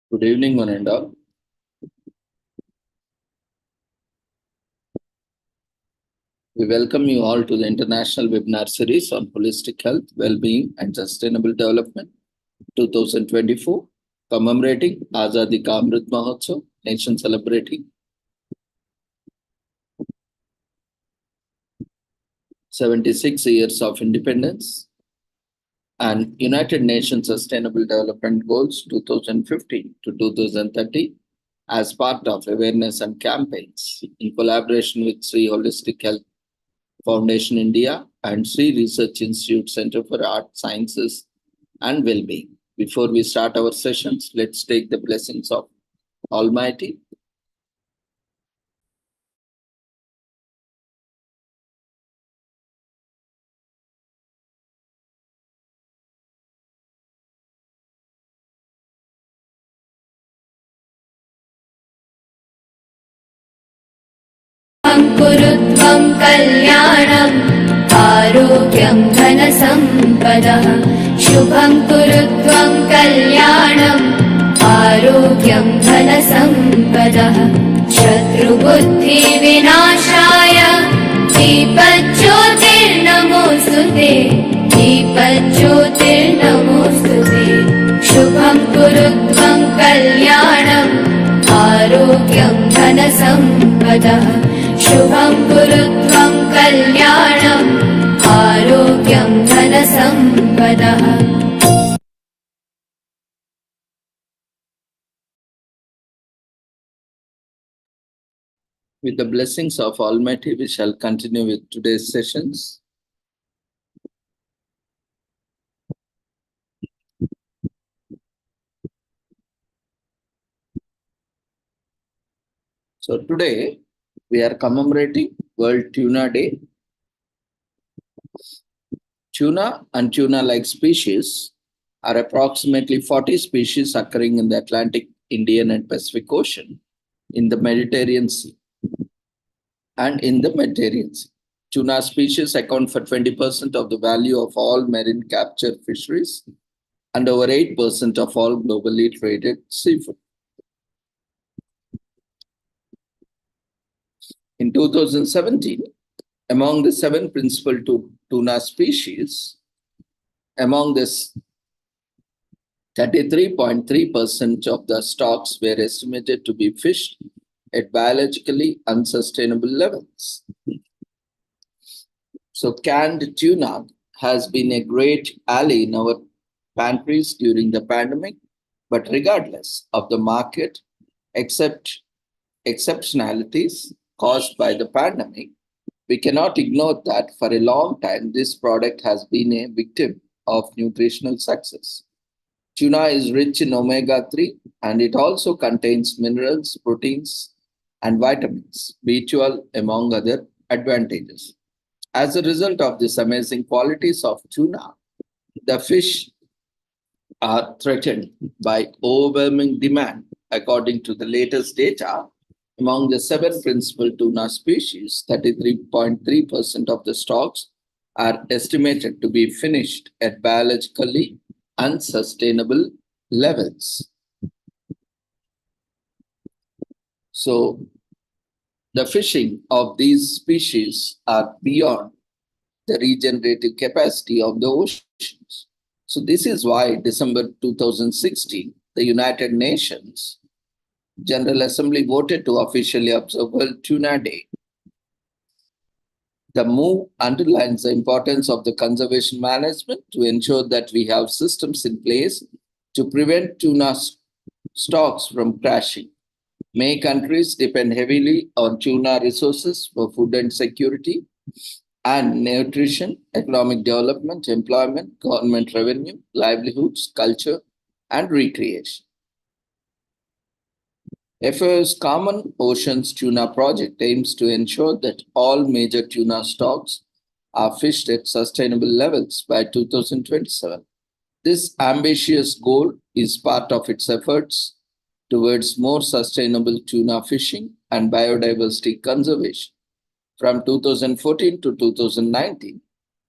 Good evening, one and all. We welcome you all to the International Webinar Series on Holistic Health, Well-being and Sustainable Development 2024, commemorating Azadi Ka Amrit Mahotsav, nation celebrating 76 years of independence and United Nations Sustainable Development Goals 2015 to 2030 as part of awareness and campaigns in collaboration with Sri Holistic Health Foundation India and Sri Research Institute Center for Art, Sciences and Well-being. Before we start our sessions, let's take the blessings of Almighty. कुरुत्वं कल्याणम् आरोग्यं धनसम्पदः शुभं कुरुत्वं कल्याणम् आरोग्यं धनसम्पदः शत्रुबुद्धिविनाशाय दीपज्योतिर्नमोऽस्तुते दीपज्योतिर्नमोऽस्तुते शुभं कुरुत्वं कल्याणम् आरोग्यं धनसम्पदः शुभं कुरुत्वं कल्याणम् आरोग्यं धनसम्पदः. With the blessings of Almighty, we shall continue with today's sessions. So today we are commemorating World Tuna Day. Tuna and tuna-like species are approximately 40 species occurring in the Atlantic, Indian and Pacific Ocean, in the Mediterranean Sea. And in the Mediterranean Sea, tuna species account for 20% of the value of all marine capture fisheries and over 8% of all globally traded seafood. In 2017, among the 7 principal tuna species, among this 33.3% of the stocks were estimated to be fished at biologically unsustainable levels. So canned tuna has been a great ally in our pantries during the pandemic, but regardless of the market exceptionalities caused by the pandemic, we cannot ignore that for a long time this product has been a victim of nutritional success. Tuna is rich in omega-3 and it also contains minerals, proteins, and vitamins, B12 among other advantages. As a result of these amazing qualities of tuna, the fish are threatened by overwhelming demand. According to the latest data, among the 7 principal tuna species, 33.3% of the stocks are estimated to be finished at biologically unsustainable levels. So, the fishing of these species are beyond the regenerative capacity of the oceans. So, this is why December 2016, the United Nations General Assembly voted to officially observe World Tuna Day. The move underlines the importance of the conservation management to ensure that we have systems in place to prevent tuna stocks from crashing. Many countries depend heavily on tuna resources for food and security and nutrition, economic development, employment, government revenue, livelihoods, culture, and recreation. FAO's Common Oceans Tuna Project aims to ensure that all major tuna stocks are fished at sustainable levels by 2027. This ambitious goal is part of its efforts towards more sustainable tuna fishing and biodiversity conservation. From 2014 to 2019,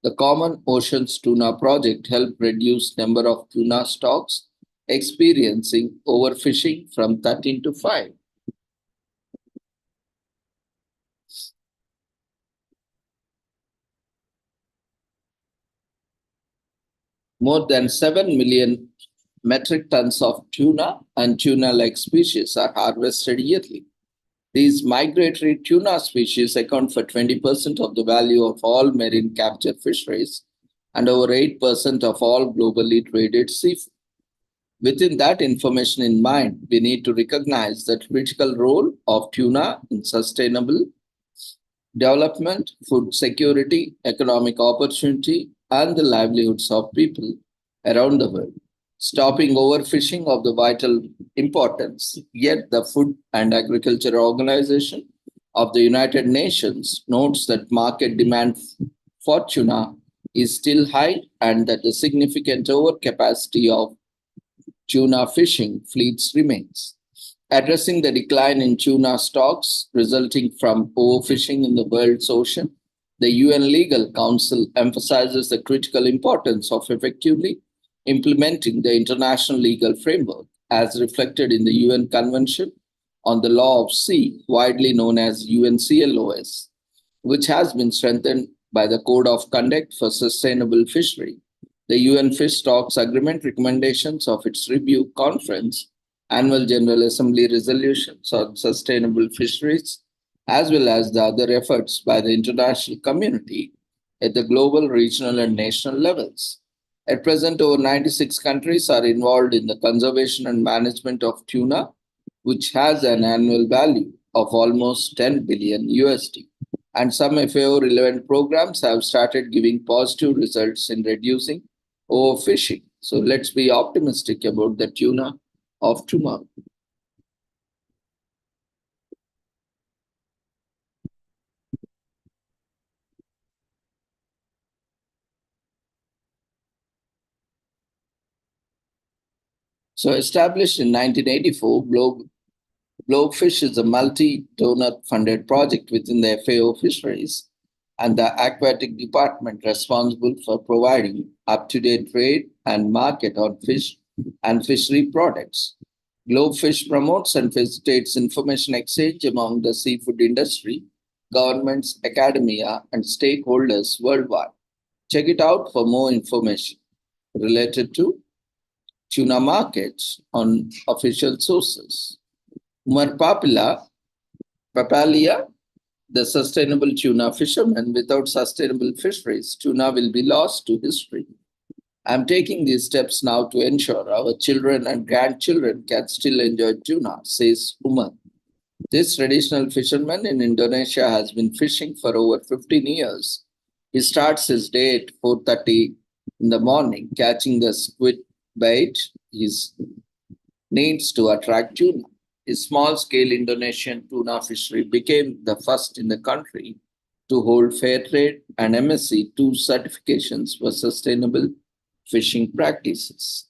the Common Oceans Tuna Project helped reduce number of tuna stocks experiencing overfishing from 13 to 5. More than 7 million metric tons of tuna and tuna-like species are harvested yearly. These migratory tuna species account for 20% of the value of all marine capture fisheries and over 8% of all globally traded seafood. Within that information in mind, we need to recognize the critical role of tuna in sustainable development, food security, economic opportunity, and the livelihoods of people around the world. Stopping overfishing of the vital importance. Yet the Food and Agriculture Organization of the United Nations notes that market demand for tuna is still high and that the significant overcapacity of tuna fishing fleets remains. Addressing the decline in tuna stocks resulting from overfishing in the world's ocean, the UN Legal Council emphasizes the critical importance of effectively implementing the international legal framework as reflected in the UN Convention on the Law of Sea, widely known as UNCLOS, which has been strengthened by the Code of Conduct for Sustainable Fishery, the UN Fish Stocks Agreement recommendations of its review conference, Annual General Assembly resolutions on sustainable fisheries, as well as the other efforts by the international community at the global, regional, and national levels. At present, over 96 countries are involved in the conservation and management of tuna, which has an annual value of almost 10 billion USD. And some FAO relevant programs have started giving positive results in reducing overfishing. So let's be optimistic about the tuna of tomorrow. So established in 1984, Globefish is a multi-donor funded project within the FAO fisheries and the aquatic department responsible for providing up-to-date trade and market on fish and fishery products. Globefish promotes and facilitates information exchange among the seafood industry, governments, academia, and stakeholders worldwide. Check it out for more information related to tuna markets on official sources. Umar Papalia, the sustainable tuna fisherman, without sustainable fisheries, tuna will be lost to history. I'm taking these steps now to ensure our children and grandchildren can still enjoy tuna, says Umar. This traditional fisherman in Indonesia has been fishing for over 15 years. He starts his day at 4:30 in the morning, catching the squid bait he needs to attract tuna. A small-scale Indonesian tuna fishery became the first in the country to hold Fair Trade and MSC 2 certifications for sustainable fishing practices.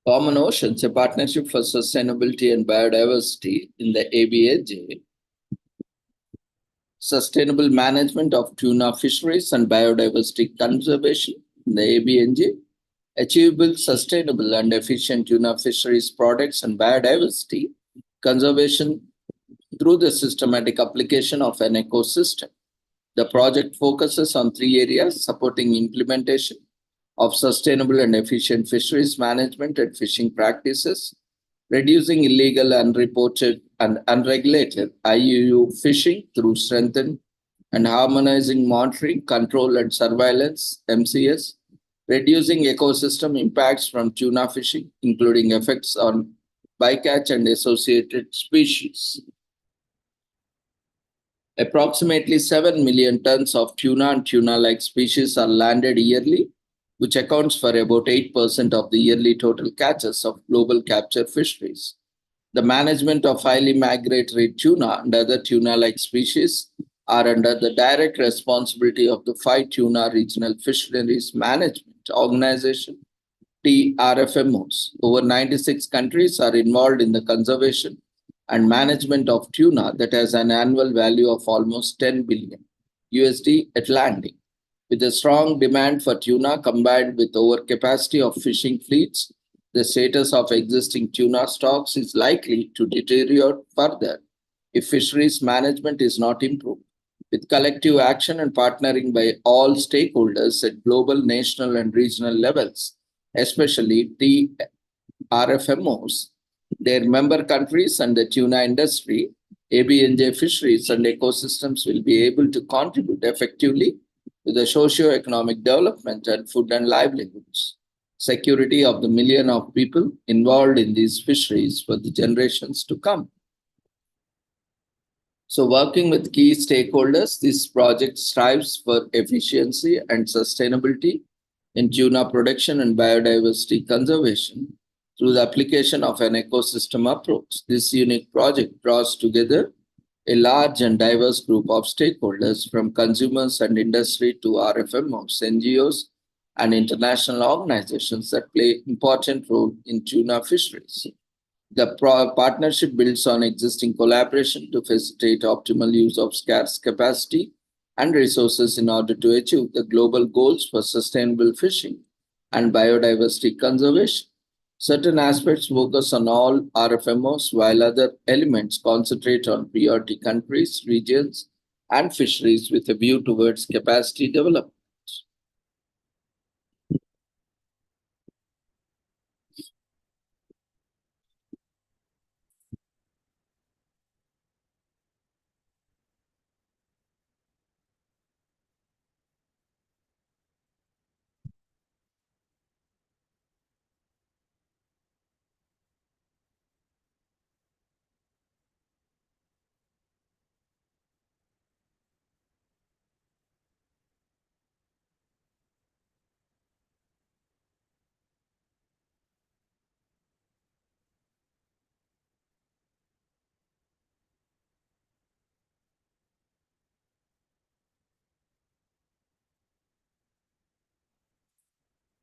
Common Oceans, a partnership for sustainability and biodiversity in the ABAJ, sustainable management of tuna fisheries and biodiversity conservation in the ABNJ, achievable, sustainable, and efficient tuna fisheries products and biodiversity conservation through the systematic application of an ecosystem. The project focuses on 3 areas: supporting implementation of sustainable and efficient fisheries management and fishing practices, reducing illegal, unreported, and unregulated IUU fishing through strengthened and harmonizing monitoring, control, and surveillance (MCS), reducing ecosystem impacts from tuna fishing, including effects on bycatch and associated species. Approximately 7 million tons of tuna and tuna-like species are landed yearly, which accounts for about 8% of the yearly total catches of global capture fisheries. The management of highly migratory tuna and other tuna-like species are under the direct responsibility of the 5 Tuna Regional Fisheries Management Organization, TRFMOs. Over 96 countries are involved in the conservation and management of tuna that has an annual value of almost 10 billion USD at landing. With a strong demand for tuna combined with overcapacity of fishing fleets, the status of existing tuna stocks is likely to deteriorate further if fisheries management is not improved. With collective action and partnering by all stakeholders at global, national, and regional levels, especially TRFMOs, their member countries, and the tuna industry, ABNJ fisheries and ecosystems will be able to contribute effectively to the socio-economic development and food and livelihoods, security of the million of people involved in these fisheries for the generations to come. So, working with key stakeholders, this project strives for efficiency and sustainability in tuna production and biodiversity conservation through the application of an ecosystem approach. This unique project draws together a large and diverse group of stakeholders from consumers and industry to RFMOs, NGOs, and international organizations that play important role in tuna fisheries. The partnership builds on existing collaboration to facilitate optimal use of scarce capacity and resources in order to achieve the global goals for sustainable fishing and biodiversity conservation. Certain aspects focus on all RFMOs, while other elements concentrate on priority countries, regions, and fisheries with a view towards capacity development.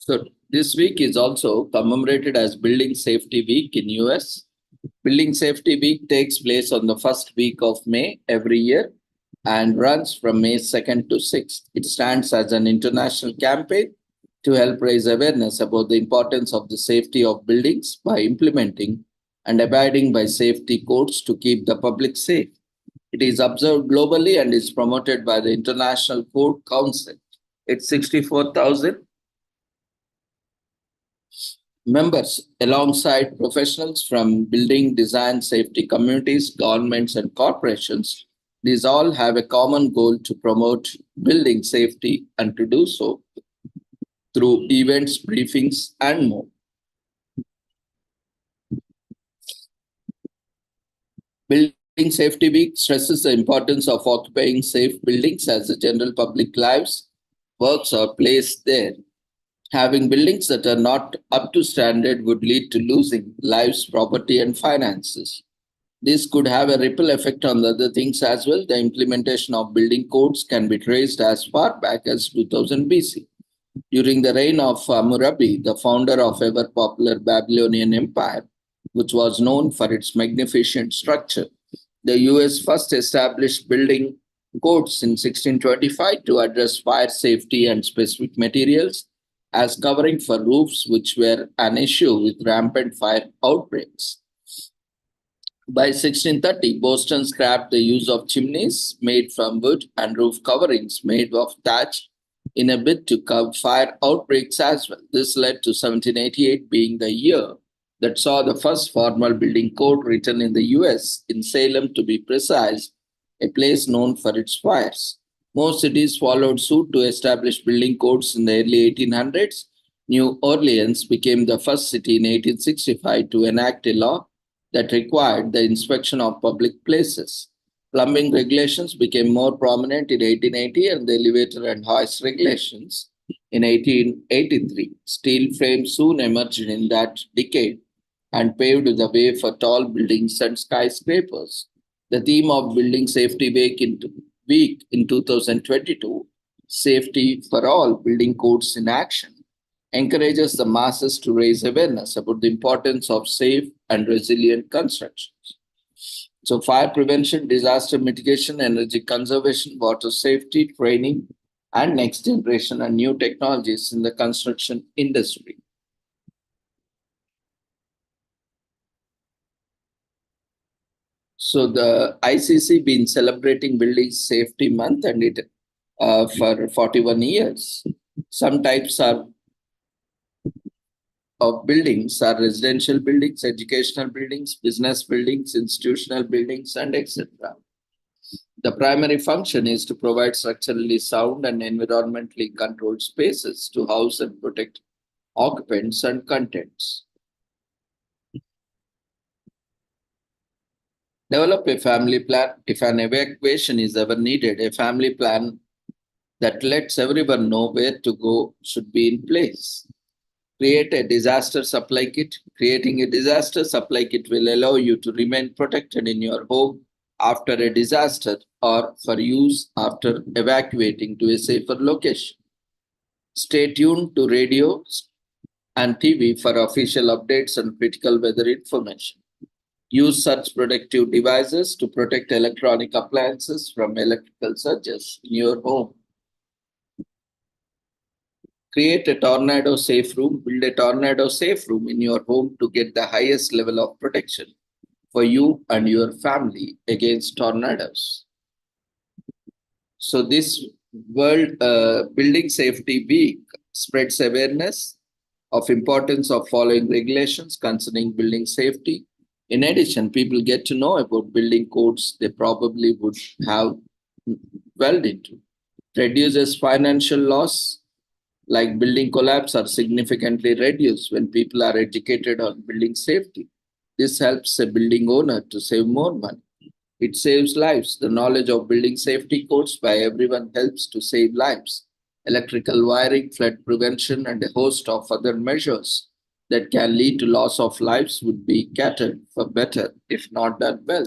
So this week is also commemorated as Building Safety Week in US. Building Safety Week takes place on the first week of May every year and runs from May 2nd to 6th. It stands as an international campaign to help raise awareness about the importance of the safety of buildings by implementing and abiding by safety codes to keep the public safe. It is observed globally and is promoted by the International Code Council. It's 64,000 members alongside professionals from building design safety communities, governments, and corporations. These all have a common goal to promote building safety and to do so through events, briefings, and more. Building Safety Week stresses the importance of occupying safe buildings as the general public lives, works, or plays there. Having buildings that are not up to standard would lead to losing lives, property, and finances. This could have a ripple effect on the other things as well. The implementation of building codes can be traced as far back as 2000 BC. During the reign of Hammurabi, the founder of ever popular Babylonian Empire, which was known for its magnificent structure, the US first established building codes in 1625 to address fire safety and specific materials as covering for roofs, which were an issue with rampant fire outbreaks. By 1630, Boston scrapped the use of chimneys made from wood and roof coverings made of thatch in a bid to curb fire outbreaks as well. This led to 1788 being the year that saw the first formal building code written in the US, in Salem to be precise, a place known for its fires. Most cities followed suit to establish building codes in the early 1800s. New Orleans became the first city in 1865 to enact a law that required the inspection of public places. Plumbing regulations became more prominent in 1880 and the elevator and hoist regulations in 1883. Steel frames soon emerged in that decade and paved the way for tall buildings and skyscrapers. The theme of Building Safety Week in 2022, Safety for All Building Codes in Action, encourages the masses to raise awareness about the importance of safe and resilient constructions. So, fire prevention, disaster mitigation, energy conservation, water safety, training, and next generation and new technologies in the construction industry. So the ICC been celebrating Building Safety Month and it for 41 years. Some types of buildings are residential buildings, educational buildings, business buildings, institutional buildings, and etc. The primary function is to provide structurally sound and environmentally controlled spaces to house and protect occupants and contents. Develop a family plan. If an evacuation is ever needed, a family plan that lets everyone know where to go should be in place. Create a disaster supply kit. Creating a disaster supply kit will allow you to remain protected in your home after a disaster or for use after evacuating to a safer location. Stay tuned to radio and TV for official updates and critical weather information. Use such protective devices to protect electronic appliances from electrical surges in your home. Create a tornado safe room. Build a tornado safe room in your home to get the highest level of protection for you and your family against tornadoes. So this World Building Safety Week spreads awareness of importance of following regulations concerning building safety. In addition, people get to know about building codes they probably would have dwelled into. Reduces financial loss, like building collapse, are significantly reduced when people are educated on building safety. This helps a building owner to save more money. It saves lives. The knowledge of building safety codes by everyone helps to save lives. Electrical wiring, flood prevention, and a host of other measures that can lead to loss of lives would be catered for better if not done well.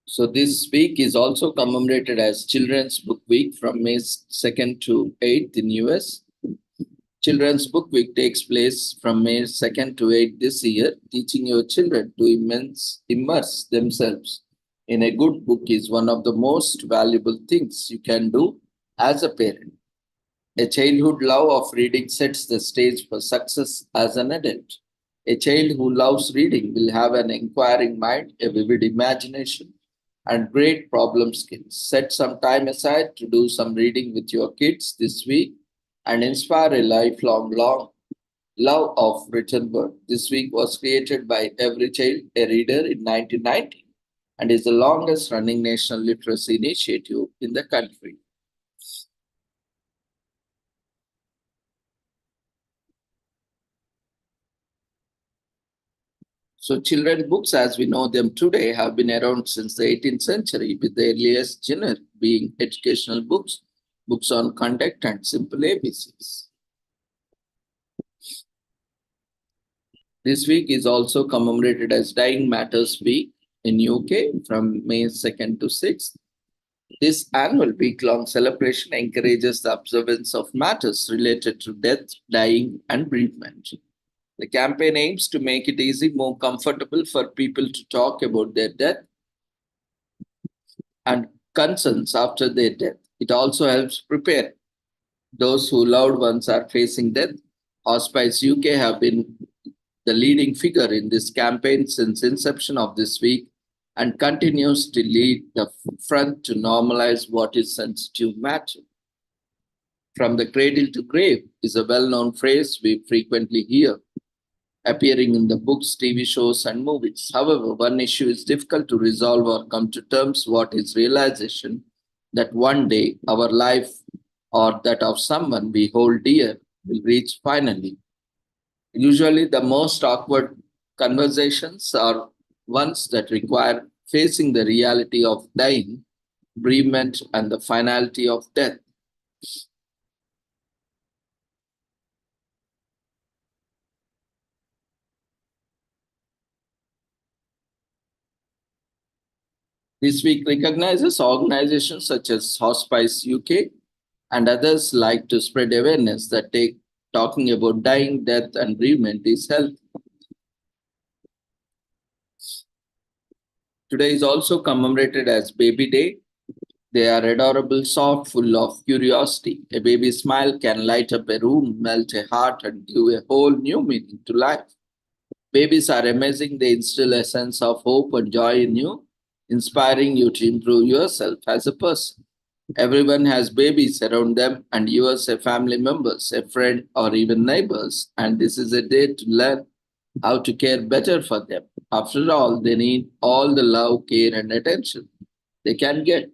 So this week is also commemorated as Children's Book Week from May 2nd to 8th in US. Children's Book Week takes place from May 2nd to 8th this year. Teaching your children to immerse themselves in a good book is one of the most valuable things you can do as a parent. A childhood love of reading sets the stage for success as an adult. A child who loves reading will have an inquiring mind, a vivid imagination, and great problem skills. Set some time aside to do some reading with your kids this week and inspire a lifelong love of written word. This week was created by Every Child a Reader in 1990 and is the longest running national literacy initiative in the country. So children books as we know them today have been around since the 18th century, with the earliest genre being educational books, books on conduct and simple ABCs. This week is also commemorated as Dying Matters Week in UK from May 2nd to 6th. This annual week-long celebration encourages the observance of matters related to death, dying, and bereavement. The campaign aims to make it easy, more comfortable for people to talk about their death and concerns after their death. It also helps prepare those whose loved ones are facing death. Hospice UK have been the leading figure in this campaign since inception of this week and continues to lead the front to normalize what is sensitive matter. From the cradle to grave is a well known phrase we frequently hear, appearing in the books, TV shows, and movies. However, one issue is difficult to resolve or come to terms what is realization that one day our life or that of someone we hold dear will reach finally. Usually, the most awkward conversations are ones that require facing the reality of dying, bereavement, and the finality of death. This week recognizes organizations such as Hospice UK and others like to spread awareness that take talking about dying, death, and bereavement is health. Today is also commemorated as Baby Day. They are adorable, soft, full of curiosity. A baby's smile can light up a room, melt a heart, and give a whole new meaning to life. Babies are amazing. They instill a sense of hope and joy in you, inspiring you to improve yourself as a person. Everyone has babies around them, and yours are family members, a friend, or even neighbors. And this is a day to learn how to care better for them. After all, they need all the love, care, and attention they can get.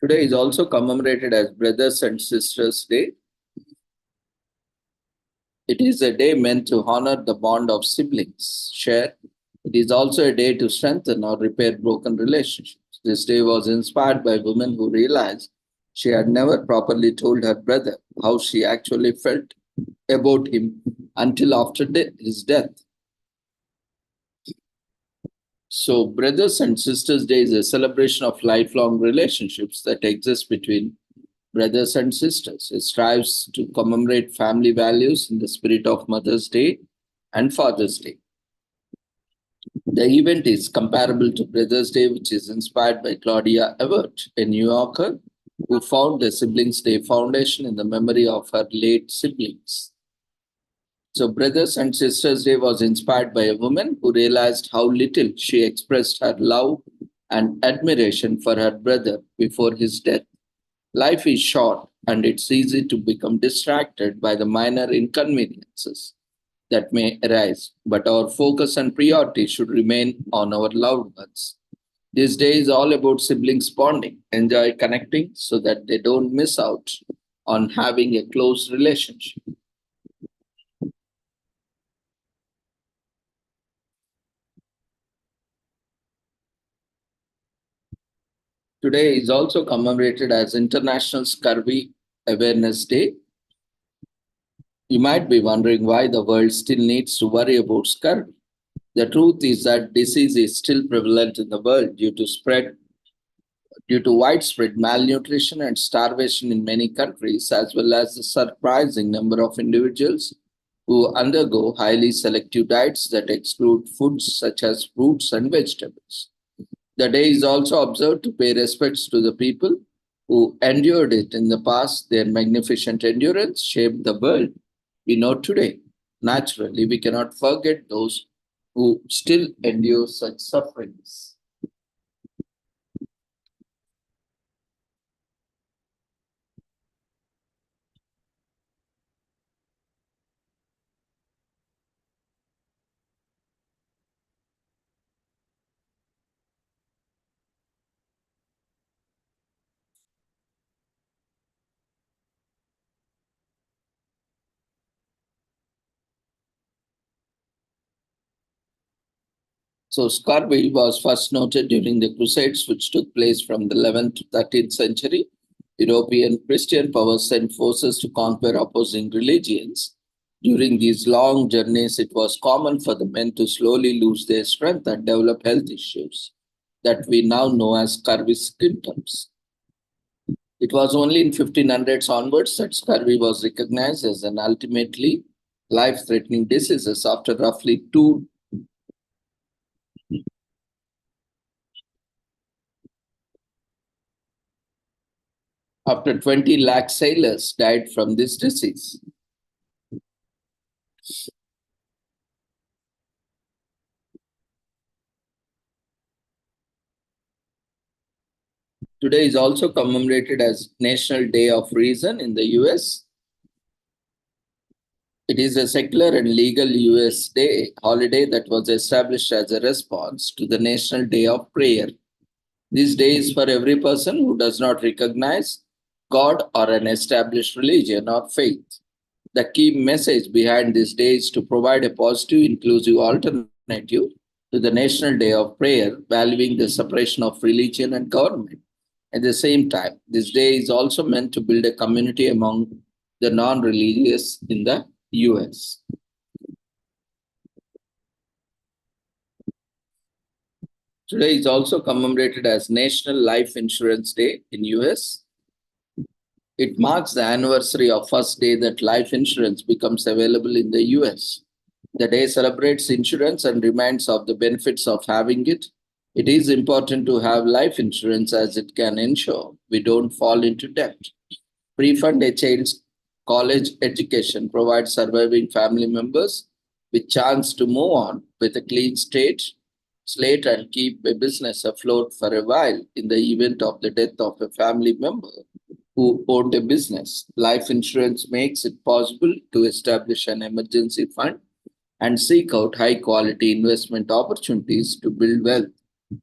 Today is also commemorated as Brothers and Sisters Day. It is a day meant to honor the bond of siblings share. It is also a day to strengthen or repair broken relationships. This day was inspired by women who realized she had never properly told her brother how she actually felt about him until after his death. So, Brothers and Sisters Day is a celebration of lifelong relationships that exist between brothers and sisters. It strives to commemorate family values in the spirit of Mother's Day and Father's Day. The event is comparable to Brothers' Day, which is inspired by Claudia Evert, a New Yorker who founded the Siblings Day Foundation in the memory of her late siblings. So, Brothers and Sisters Day was inspired by a woman who realized how little she expressed her love and admiration for her brother before his death. Life is short, and it's easy to become distracted by the minor inconveniences that may arise, but our focus and priority should remain on our loved ones. This day is all about siblings bonding. Enjoy connecting so that they don't miss out on having a close relationship. Today is also commemorated as International Scurvy Awareness Day. You might be wondering why the world still needs to worry about scurvy. The truth is that disease is still prevalent in the world due to widespread malnutrition and starvation in many countries, as well as the surprising number of individuals who undergo highly selective diets that exclude foods such as fruits and vegetables. The day is also observed to pay respects to the people who endured it in the past. Their magnificent endurance shaped the world we know today. Naturally, we cannot forget those who still endure such sufferings. So, scurvy was first noted during the Crusades, which took place from the 11th to 13th century. European Christian powers sent forces to conquer opposing religions. During these long journeys, it was common for the men to slowly lose their strength and develop health issues that we now know as scurvy symptoms. It was only in 1500s onwards that scurvy was recognized as an ultimately life-threatening disease after roughly after 20 lakh sailors died from this disease. Today is also commemorated as National Day of Reason in the US. It is a secular and legal US day holiday that was established as a response to the National Day of Prayer. This day is for every person who does not recognize God or an established religion or faith. The key message behind this day is to provide a positive, inclusive alternative to the National Day of Prayer, valuing the separation of religion and government. At the same time, this day is also meant to build a community among the non religious in the US. Today is also commemorated as National Life Insurance Day in US. It marks the anniversary of first day that life insurance becomes available in the US. The day celebrates insurance and reminds of the benefits of having it. It is important to have life insurance as it can ensure we don't fall into debt. Pre-fund a child's college education, provide surviving family members with chance to move on with a clean slate and keep a business afloat for a while in the event of the death of a family member who owned a business. Life insurance makes it possible to establish an emergency fund and seek out high quality investment opportunities to build wealth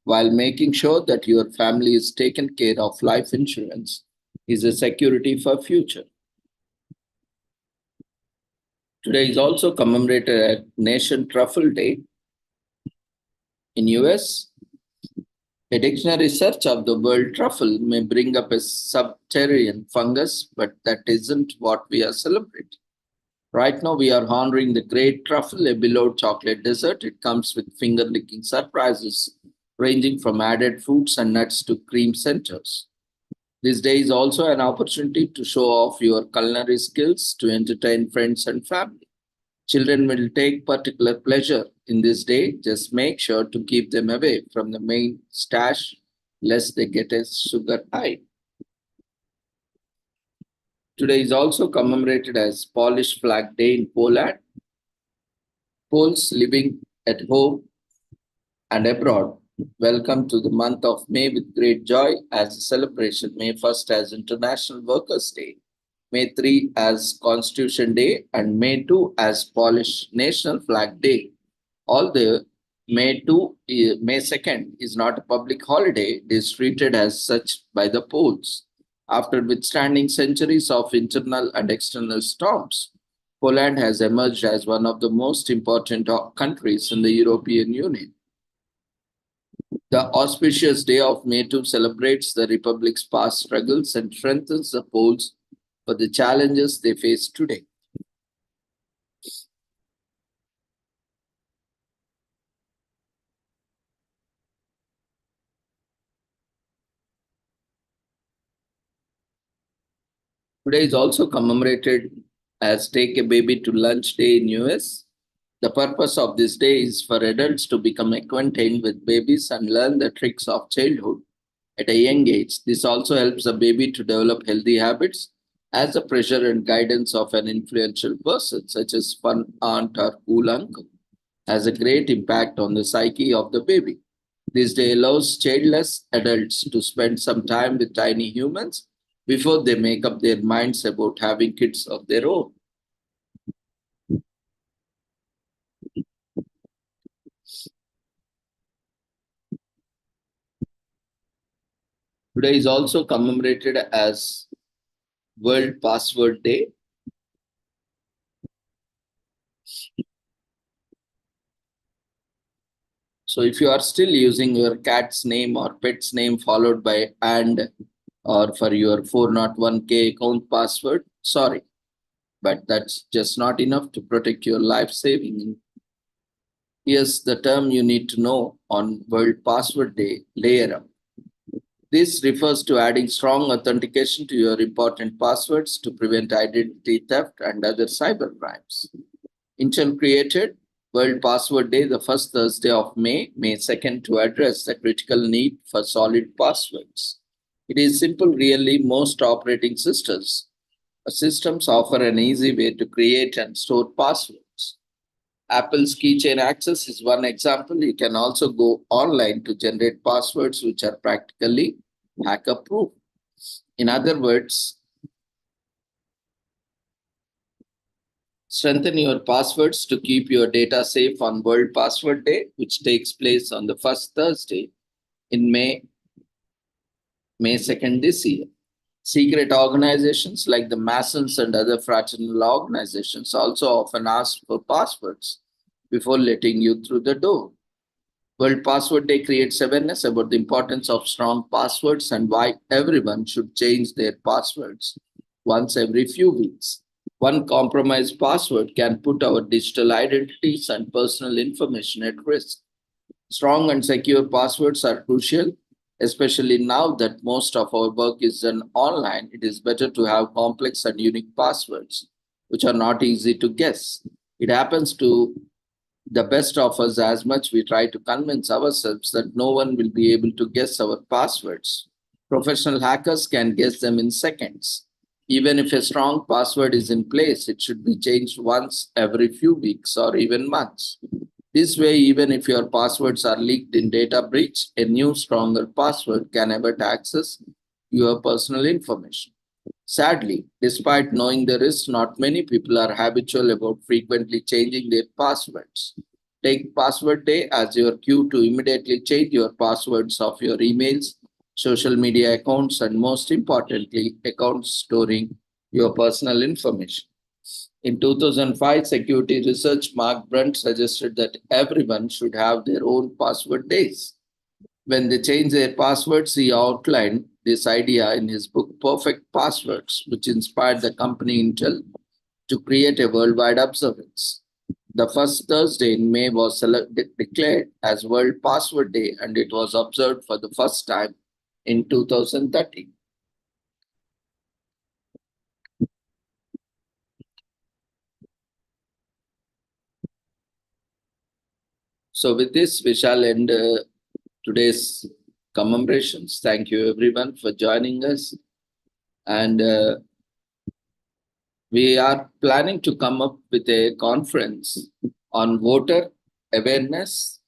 while making sure that your family is taken care of. Life insurance is a security for future. Today is also commemorated as Nation Truffle Day. In US, a dictionary search of the word truffle may bring up a subterranean fungus, but that isn't what we are celebrating. Right now, we are honoring the great truffle, a beloved chocolate dessert. It comes with finger licking surprises, ranging from added fruits and nuts to cream centers. This day is also an opportunity to show off your culinary skills, to entertain friends and family. Children will take particular pleasure in this day. Just make sure to keep them away from the main stash lest they get a sugar high. Today is also commemorated as Polish Flag Day in Poland. Poles living at home and abroad welcome to the month of May with great joy as a celebration. May 1st as International Workers' Day, May 3 as Constitution Day, and May 2 as Polish National Flag Day. Although May 2nd is not a public holiday, it is treated as such by the Poles. After withstanding centuries of internal and external storms, Poland has emerged as one of the most important countries in the European Union. The auspicious day of May 2 celebrates the Republic's past struggles and strengthens the Poles for the challenges they face today. Today is also commemorated as Take a Baby to Lunch Day in US. The purpose of this day is for adults to become acquainted with babies and learn the tricks of childhood at a young age. This also helps a baby to develop healthy habits as the pressure and guidance of an influential person, such as fun aunt or cool uncle, has a great impact on the psyche of the baby. This day allows childless adults to spend some time with tiny humans before they make up their minds about having kids of their own. Today is also commemorated as World Password Day. So if you are still using your cat's name or pet's name followed by and or for your 401k account password, sorry, but that's just not enough to protect your life saving. Here's the term you need to know on World Password Day: layer up. This refers to adding strong authentication to your important passwords to prevent identity theft and other cyber crimes. Intel created World Password Day the first Thursday of May, May 2nd, to address the critical need for solid passwords. It is simple, really. Most operating systems offer an easy way to create and store passwords. Apple's Keychain Access is one example. You can also go online to generate passwords which are practically hacker proof. In other words, strengthen your passwords to keep your data safe on World Password Day, which takes place on the first Thursday in May 2nd this year. Secret organizations like the Masons and other fraternal organizations also often ask for passwords before letting you through the door. World Password Day creates awareness about the importance of strong passwords and why everyone should change their passwords once every few weeks. One compromised password can put our digital identities and personal information at risk. Strong and secure passwords are crucial, especially now that most of our work is done online. It is better to have complex and unique passwords, which are not easy to guess. It happens to the best of us as much we try to convince ourselves that no one will be able to guess our passwords. Professional hackers can guess them in seconds. Even if a strong password is in place, it should be changed once every few weeks or even months. This way, even if your passwords are leaked in data breach, a new, stronger password can never access your personal information. Sadly, despite knowing the risk, not many people are habitual about frequently changing their passwords. Take Password Day as your cue to immediately change your passwords of your emails, social media accounts, and most importantly, accounts storing your personal information. In 2005, security research Mark Brunt suggested that everyone should have their own password days. When they changed their passwords, he outlined this idea in his book Perfect Passwords, which inspired the company Intel to create a worldwide observance. The first Thursday in May was declared as World Password Day, and it was observed for the first time in 2013. So, with this, we shall end today's commemorations. Thank you, everyone, for joining us. And we are planning to come up with a conference on voter awareness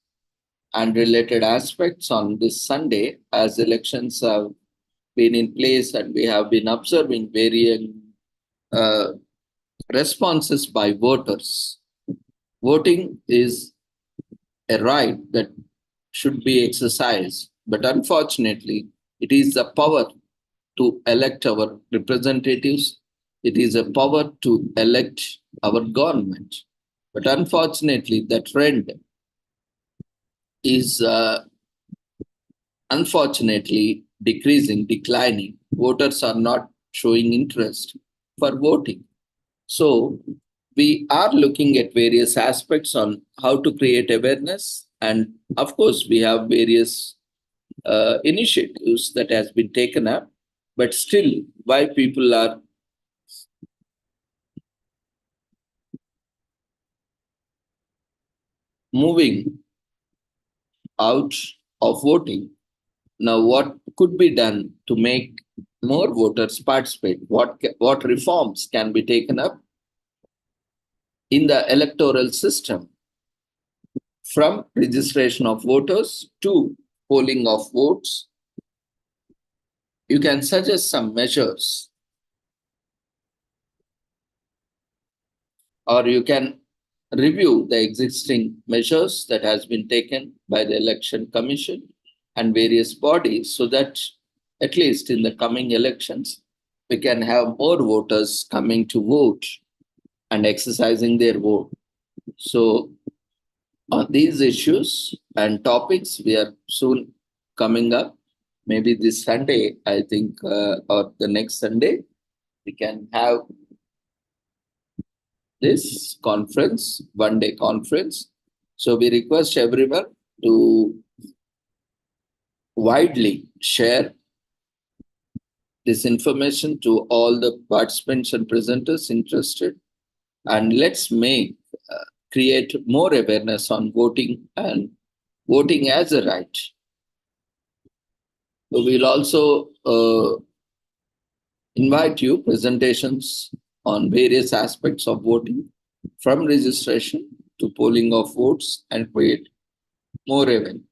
and related aspects on this Sunday, as elections have been in place and we have been observing varying uh, responses by voters. Voting is a right that should be exercised, but unfortunately, it is the power to elect our representatives. It is a power to elect our government. But unfortunately, the trend is unfortunately decreasing, declining. Voters are not showing interest for voting. So we are looking at various aspects on how to create awareness. And of course, we have various initiatives that has been taken up, but still why people are moving out of voting. Now, what could be done to make more voters participate? What reforms can be taken up in the electoral system, from registration of voters to polling of votes? You can suggest some measures, or you can review the existing measures that has been taken by the election commission and various bodies, so that at least in the coming elections we can have more voters coming to vote and exercising their vote. So on these issues and topics, we are soon coming up. Maybe this Sunday, I think, or the next Sunday, we can have this conference, one-day conference. So we request everyone to widely share this information to all the participants and presenters interested, and let's create more awareness on voting and voting as a right. So we'll also invite you presentations on various aspects of voting, from registration to polling of votes, and create more awareness.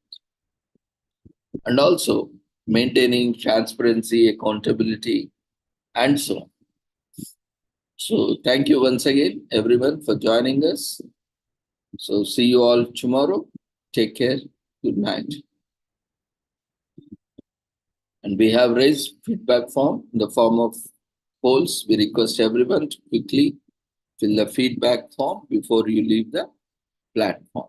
And also maintaining transparency, accountability, and so on. So thank you once again, everyone, for joining us. So see you all tomorrow. Take care. Good night. And we have raised feedback form in the form of polls. We request everyone to quickly fill the feedback form before you leave the platform.